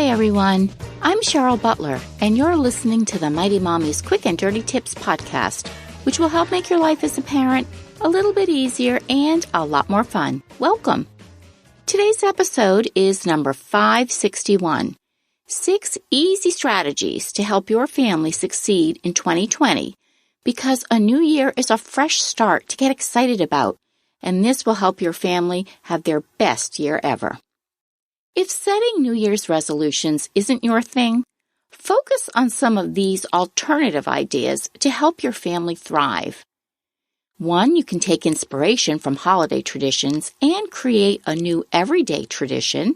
Hi, everyone. I'm Cheryl Butler, and you're listening to the Mighty Mommy's Quick and Dirty Tips podcast, which will help make your life as a parent a little bit easier and a lot more fun. Welcome. Today's episode is number 561, 6 easy strategies to help your family succeed in 2020, because a new year is a fresh start to get excited about, and this will help your family have their best year ever. If setting New Year's resolutions isn't your thing, focus on some of these alternative ideas to help your family thrive. 1, you can take inspiration from holiday traditions and create a new everyday tradition,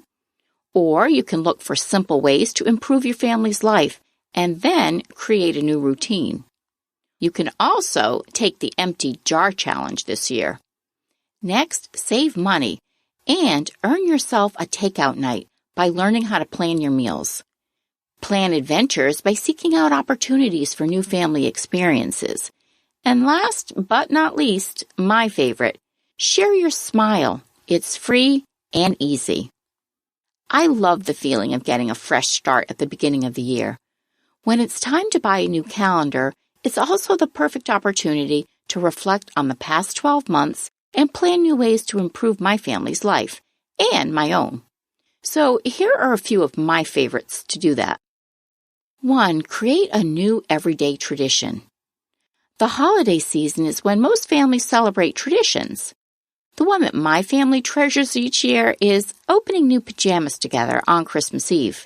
or you can look for simple ways to improve your family's life and then create a new routine. You can also take the empty jar challenge this year. Next, save money and earn yourself a takeout night by learning how to plan your meals. Plan adventures by seeking out opportunities for new family experiences. And last but not least, my favorite, share your smile. It's free and easy. I love the feeling of getting a fresh start at the beginning of the year. When it's time to buy a new calendar, it's also the perfect opportunity to reflect on the past 12 months and plan new ways to improve my family's life and my own. So here are a few of my favorites to do that. 1, create a new everyday tradition. The holiday season is when most families celebrate traditions. The one that my family treasures each year is opening new pajamas together on Christmas Eve.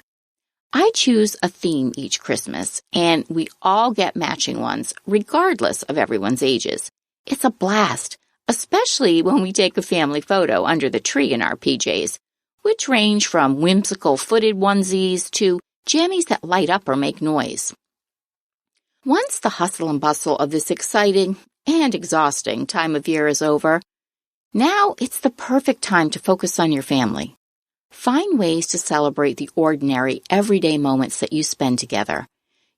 I choose a theme each Christmas, and we all get matching ones, regardless of everyone's ages. It's a blast, especially when we take a family photo under the tree in our PJs, which range from whimsical footed onesies to jammies that light up or make noise. Once the hustle and bustle of this exciting and exhausting time of year is over, now it's the perfect time to focus on your family. Find ways to celebrate the ordinary, everyday moments that you spend together.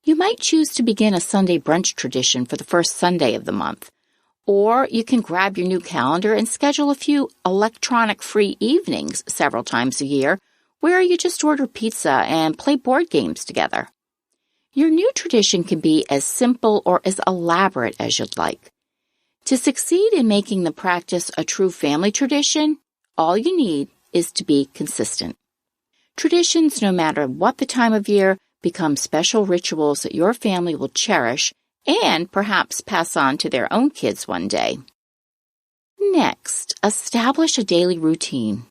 You might choose to begin a Sunday brunch tradition for the first Sunday of the month. Or you can grab your new calendar and schedule a few electronic-free evenings several times a year where you just order pizza and play board games together. Your new tradition can be as simple or as elaborate as you'd like. To succeed in making the practice a true family tradition, all you need is to be consistent. Traditions, no matter what the time of year, become special rituals that your family will cherish and perhaps pass on to their own kids one day. Next, establish a daily routine.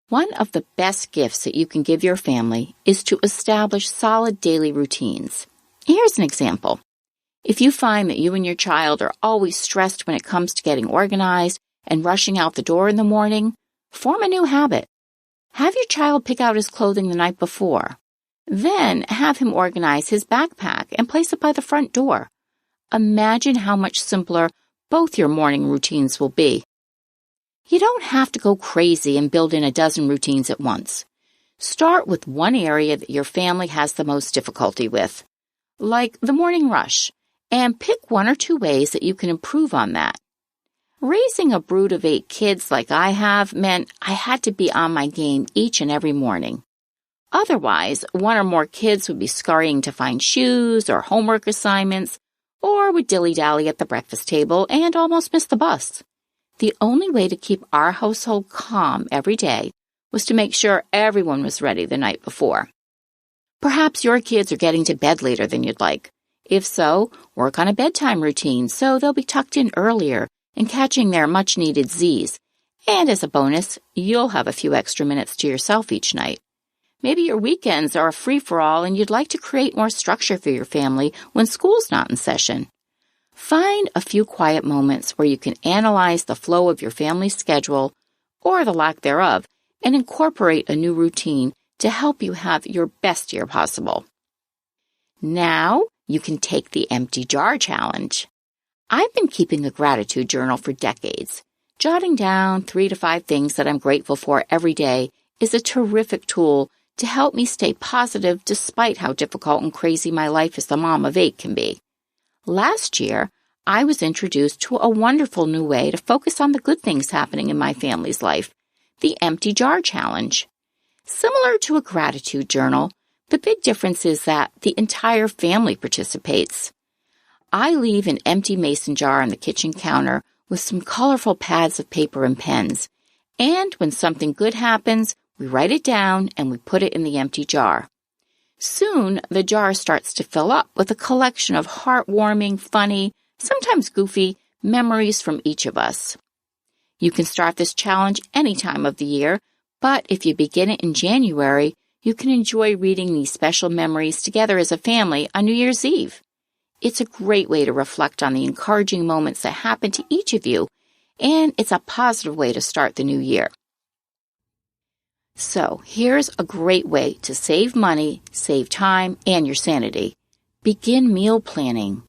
One of the best gifts that you can give your family is to establish solid daily routines. Here's an example. If you find that you and your child are always stressed when it comes to getting organized and rushing out the door in the morning, form a new habit. Have your child pick out his clothing the night before. Then have him organize his backpack and place it by the front door. Imagine how much simpler both your morning routines will be. You don't have to go crazy and build in a dozen routines at once. Start with one area that your family has the most difficulty with, like the morning rush, and pick 1 or 2 ways that you can improve on that. Raising a brood of 8 kids like I have meant I had to be on my game each and every morning. Otherwise, 1 or more kids would be scurrying to find shoes or homework assignments, or would dilly-dally at the breakfast table and almost miss the bus. The only way to keep our household calm every day was to make sure everyone was ready the night before. Perhaps your kids are getting to bed later than you'd like. If so, work on a bedtime routine so they'll be tucked in earlier and catching their much-needed Z's. And as a bonus, you'll have a few extra minutes to yourself each night. Maybe your weekends are a free-for-all and you'd like to create more structure for your family when school's not in session. Find a few quiet moments where you can analyze the flow of your family's schedule, or the lack thereof, and incorporate a new routine to help you have your best year possible. Now you can take the empty jar challenge. I've been keeping a gratitude journal for decades. Jotting down 3 to 5 things that I'm grateful for every day is a terrific tool to help me stay positive despite how difficult and crazy my life as the mom of 8 can be. Last year, I was introduced to a wonderful new way to focus on the good things happening in my family's life, the Empty Jar Challenge. Similar to a gratitude journal, The big difference is that the entire family participates. I leave an empty mason jar on the kitchen counter with some colorful pads of paper and pens. And when something good happens, we write it down and we put it in the empty jar. Soon, the jar starts to fill up with a collection of heartwarming, funny, sometimes goofy memories from each of us. You can start this challenge any time of the year, but if you begin it in January, you can enjoy reading these special memories together as a family on New Year's Eve. It's a great way to reflect on the encouraging moments that happened to each of you, and it's a positive way to start the new year. So, here's a great way to save money, save time, and your sanity. Begin meal planning.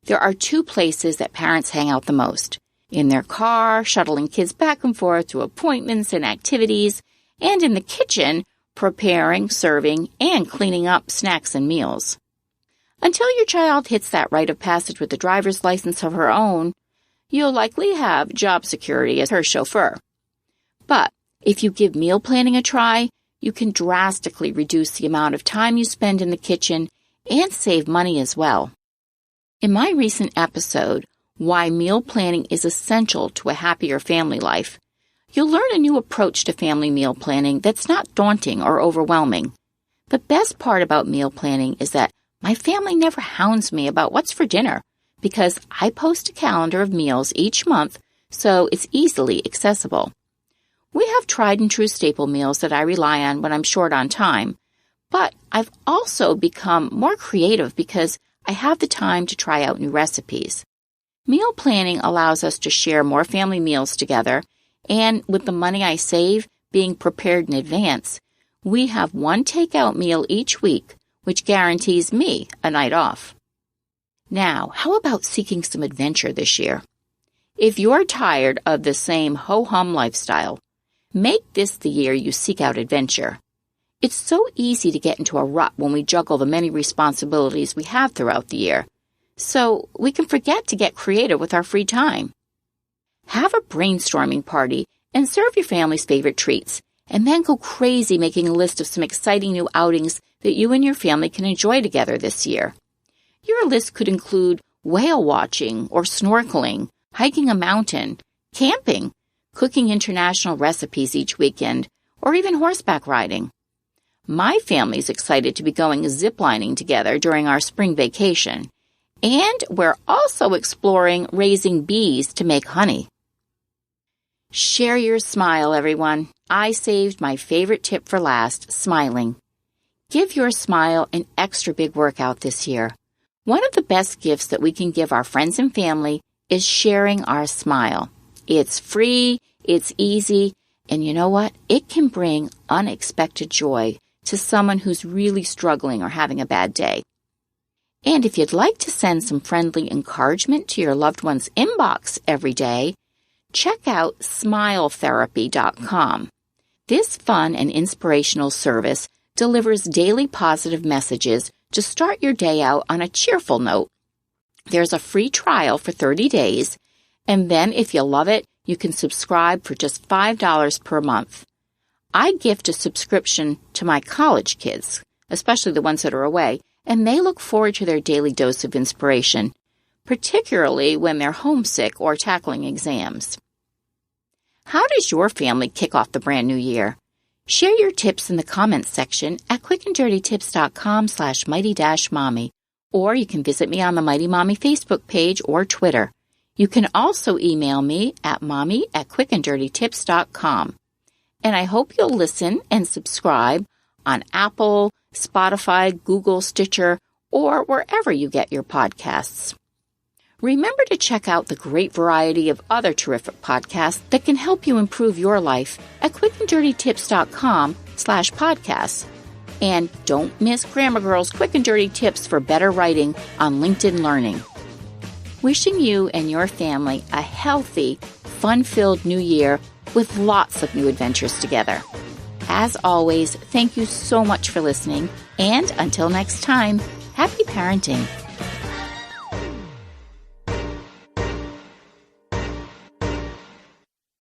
There are 2 places that parents hang out the most: in their car, shuttling kids back and forth to appointments and activities, and in the kitchen, preparing, serving, and cleaning up snacks and meals. Until your child hits that rite of passage with a driver's license of her own, you'll likely have job security as her chauffeur. But if you give meal planning a try, you can drastically reduce the amount of time you spend in the kitchen and save money as well. In my recent episode, Why Meal Planning is Essential to a Happier Family Life, you'll learn a new approach to family meal planning that's not daunting or overwhelming. The best part about meal planning is that my family never hounds me about what's for dinner because I post a calendar of meals each month, so it's easily accessible. We have tried and true staple meals that I rely on when I'm short on time, but I've also become more creative because I have the time to try out new recipes. Meal planning allows us to share more family meals together, and with the money I save being prepared in advance, we have one takeout meal each week, which guarantees me a night off. Now, how about seeking some adventure this year? If you're tired of the same ho-hum lifestyle, make this the year you seek out adventure. It's so easy to get into a rut when we juggle the many responsibilities we have throughout the year, so we can forget to get creative with our free time. Have a brainstorming party and serve your family's favorite treats, and then go crazy making a list of some exciting new outings that you and your family can enjoy together this year. Your list could include whale watching or snorkeling, hiking a mountain, camping, cooking international recipes each weekend, or even horseback riding. My family's excited to be going ziplining together during our spring vacation, and we're also exploring raising bees to make honey. Share your smile, everyone. I saved my favorite tip for last, smiling. Give your smile an extra big workout this year. One of the best gifts that we can give our friends and family is sharing our smile. It's free, it's easy, and you know what? It can bring unexpected joy to someone who's really struggling or having a bad day. And if you'd like to send some friendly encouragement to your loved one's inbox every day, check out smiletherapy.com. This fun and inspirational service delivers daily positive messages to start your day out on a cheerful note. There's a free trial for 30 days, and then if you love it, you can subscribe for just $5 per month. I gift a subscription to my college kids, especially the ones that are away, and they look forward to their daily dose of inspiration, particularly when they're homesick or tackling exams. How does your family kick off the brand new year? Share your tips in the comments section at quickanddirtytips.com/mighty-mommy, or you can visit me on the Mighty Mommy Facebook page or Twitter. You can also email me at mommy@quickanddirtytips.com. And I hope you'll listen and subscribe on Apple, Spotify, Google, Stitcher, or wherever you get your podcasts. Remember to check out the great variety of other terrific podcasts that can help you improve your life at quickanddirtytips.com/podcasts. And don't miss Grammar Girl's Quick and Dirty Tips for Better Writing on LinkedIn Learning. Wishing you and your family a healthy, fun-filled new year with lots of new adventures together. As always, thank you so much for listening, and until next time, happy parenting.